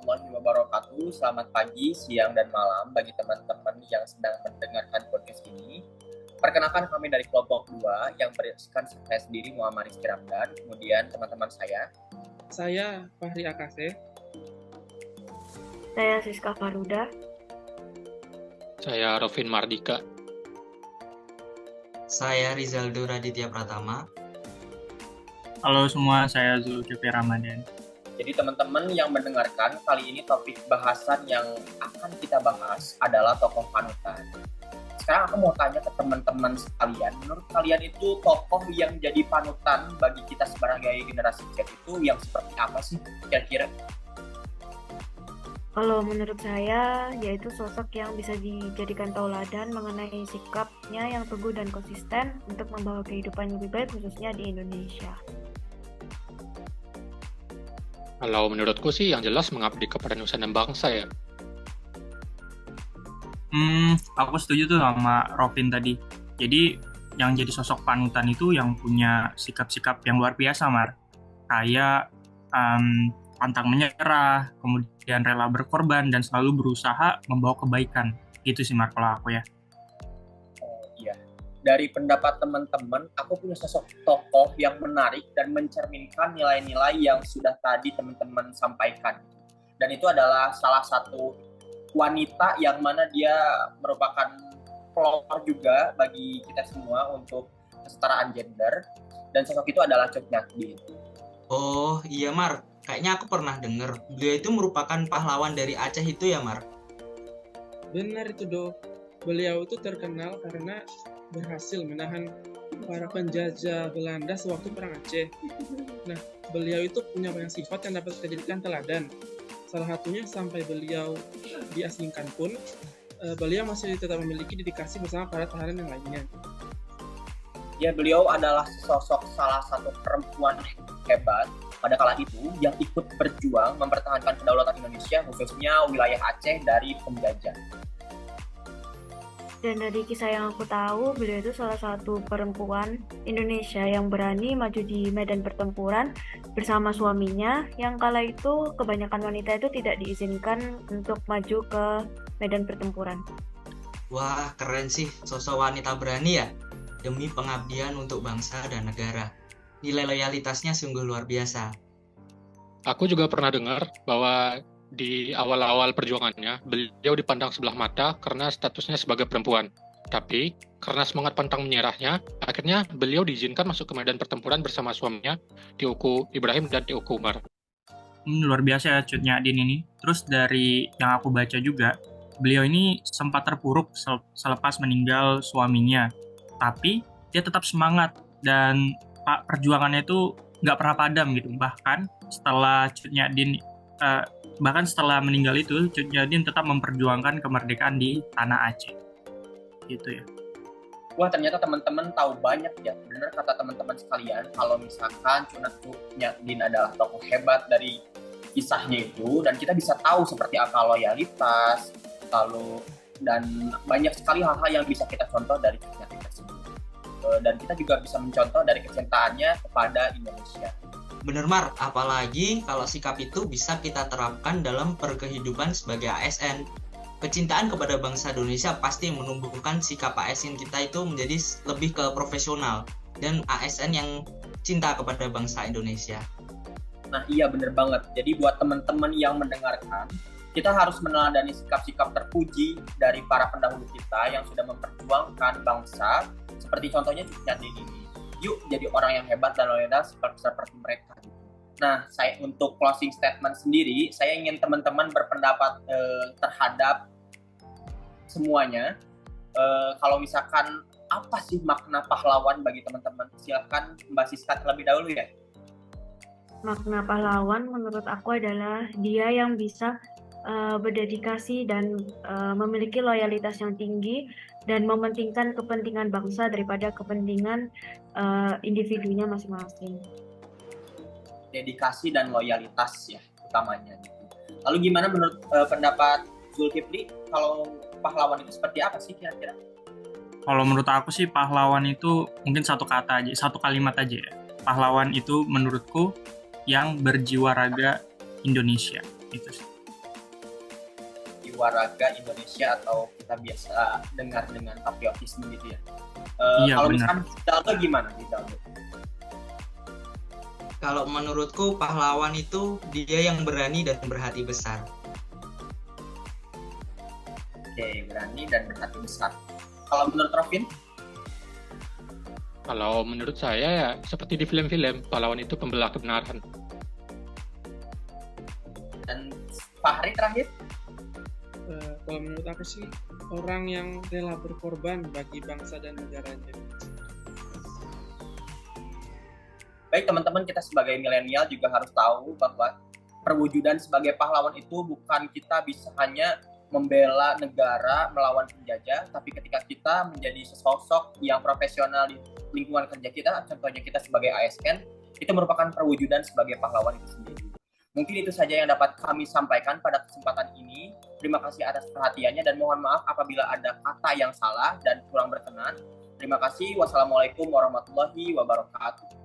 warahmatullahi wabarakatuh. Selamat pagi, siang, dan malam bagi teman-teman yang sedang mendengarkan podcast ini. Perkenalkan kami dari kelompok 2 yang berisikan saya sendiri Muhammad Rizky Ramdan, kemudian teman-teman Saya Fahri Akase. Saya Siska Faruda. Saya Rofin Mardika. Saya Rizaldo Raditya Pratama. Halo semua, saya Zulkifli Ramadan. Jadi teman-teman yang mendengarkan, kali ini topik bahasan yang akan kita bahas adalah tokoh panutan. Sekarang aku mau tanya ke teman-teman sekalian, menurut kalian itu tokoh yang jadi panutan bagi kita sebagai generasi Z itu yang seperti apa sih kira-kira? Kalau menurut saya, yaitu sosok yang bisa dijadikan tauladan mengenai sikapnya yang teguh dan konsisten untuk membawa kehidupan yang lebih baik khususnya di Indonesia. Kalau menurutku sih yang jelas mengabdi kepada nusa dan bangsa ya. Aku setuju tuh sama Rofin tadi. Jadi yang jadi sosok panutan itu yang punya sikap-sikap yang luar biasa, Mar. Kayak pantang menyerah, kemudian rela berkorban, dan selalu berusaha membawa kebaikan. Gitu sih, Mar, kalau aku ya. Iya. Dari pendapat teman-teman, aku punya sosok tokoh yang menarik dan mencerminkan nilai-nilai yang sudah tadi teman-teman sampaikan. Dan itu adalah salah satu wanita yang mana dia merupakan pelopor juga bagi kita semua untuk kesetaraan gender. Dan sosok itu adalah Cut Nyak Dien. Oh iya Mar, kayaknya aku pernah dengar. Beliau itu merupakan pahlawan dari Aceh itu ya Mar? Benar itu Do. Beliau itu terkenal karena berhasil menahan para penjajah Belanda sewaktu Perang Aceh. Nah, beliau itu punya banyak sifat yang dapat kita jadikan teladan. Salah satunya sampai beliau diasingkan pun, beliau masih tetap memiliki dedikasi bersama para tahanan yang lainnya. Ya, beliau adalah sosok salah satu perempuan hebat pada kala itu yang ikut berjuang mempertahankan kedaulatan Indonesia, khususnya wilayah Aceh dari penjajah. Dan dari kisah yang aku tahu, beliau itu salah satu perempuan Indonesia yang berani maju di medan pertempuran bersama suaminya, yang kala itu kebanyakan wanita itu tidak diizinkan untuk maju ke medan pertempuran. Wah, keren sih sosok wanita berani ya, demi pengabdian untuk bangsa dan negara. Nilai loyalitasnya sungguh luar biasa. Aku juga pernah dengar bahwa di awal-awal perjuangannya, beliau dipandang sebelah mata karena statusnya sebagai perempuan. Tapi, karena semangat pantang menyerahnya, akhirnya beliau diizinkan masuk ke medan pertempuran bersama suaminya, Teuku Ibrahim dan Teuku Umar. Luar biasa ya Cut Nyak Dien ini. Terus dari yang aku baca juga, beliau ini sempat terpuruk selepas meninggal suaminya. Tapi, dia tetap semangat dan perjuangannya itu nggak pernah padam gitu. Bahkan setelah meninggal itu, Cut Nyak Dien tetap memperjuangkan kemerdekaan di tanah Aceh. Gitu ya. Wah, ternyata teman-teman tahu banyak ya. Benar kata teman-teman sekalian, kalau misalkan Cut Nyak Dien adalah tokoh hebat dari kisahnya itu, dan kita bisa tahu seperti apa loyalitas, dan banyak sekali hal-hal yang bisa kita contoh dari Cut Nyak Dien tersebut. Dan kita juga bisa mencontoh dari kecintaannya kepada Indonesia. Bener Mar, apalagi kalau sikap itu bisa kita terapkan dalam perkehidupan sebagai ASN. Kecintaan kepada bangsa Indonesia pasti menumbuhkan sikap ASN kita itu menjadi lebih ke profesional dan ASN yang cinta kepada bangsa Indonesia. Nah iya bener banget, jadi buat teman-teman yang mendengarkan, kita harus meneladani sikap-sikap terpuji dari para pendahulu kita yang sudah memperjuangkan bangsa, seperti contohnya Cut Nyak Dien ini. Yuk jadi orang yang hebat dan loyal seperti mereka. Nah, saya untuk closing statement sendiri, saya ingin teman-teman berpendapat terhadap semuanya. Kalau misalkan apa sih makna pahlawan bagi teman-teman? Silakan Mbak Siska terlebih dahulu ya. Makna pahlawan menurut aku adalah dia yang bisa berdedikasi dan memiliki loyalitas yang tinggi dan mementingkan kepentingan bangsa daripada kepentingan individunya masing-masing. Dedikasi dan loyalitas ya utamanya gitu. Lalu gimana menurut pendapat Zulkifli, kalau pahlawan itu seperti apa sih kira-kira? Kalau menurut aku sih pahlawan itu mungkin satu kalimat aja ya. Pahlawan itu menurutku yang berjiwa raga Indonesia itu sih. jiwa raga Indonesia atau kita biasa dengar dengan patriotisme gitu ya. Iya, Kalau benar. misalnya Rizaldo gimana Rizaldo? Kalau menurutku pahlawan itu dia yang berani dan berhati besar. Oke, berani dan berhati besar. Kalau menurut Rofin? Kalau menurut saya ya seperti di film-film, pahlawan itu pembela kebenaran. Dan Fahri terakhir? Kalau menurut aku sih orang yang rela berkorban bagi bangsa dan negaranya. Baik teman-teman, kita sebagai milenial juga harus tahu bahwa perwujudan sebagai pahlawan itu bukan kita bisa hanya membela negara melawan penjajah, tapi ketika kita menjadi sesosok yang profesional di lingkungan kerja kita, contohnya kita sebagai ASN, itu merupakan perwujudan sebagai pahlawan itu sendiri. Mungkin itu saja yang dapat kami sampaikan pada kesempatan ini. Terima kasih atas perhatiannya dan mohon maaf apabila ada kata yang salah dan kurang berkenan. Terima kasih. Wassalamualaikum warahmatullahi wabarakatuh.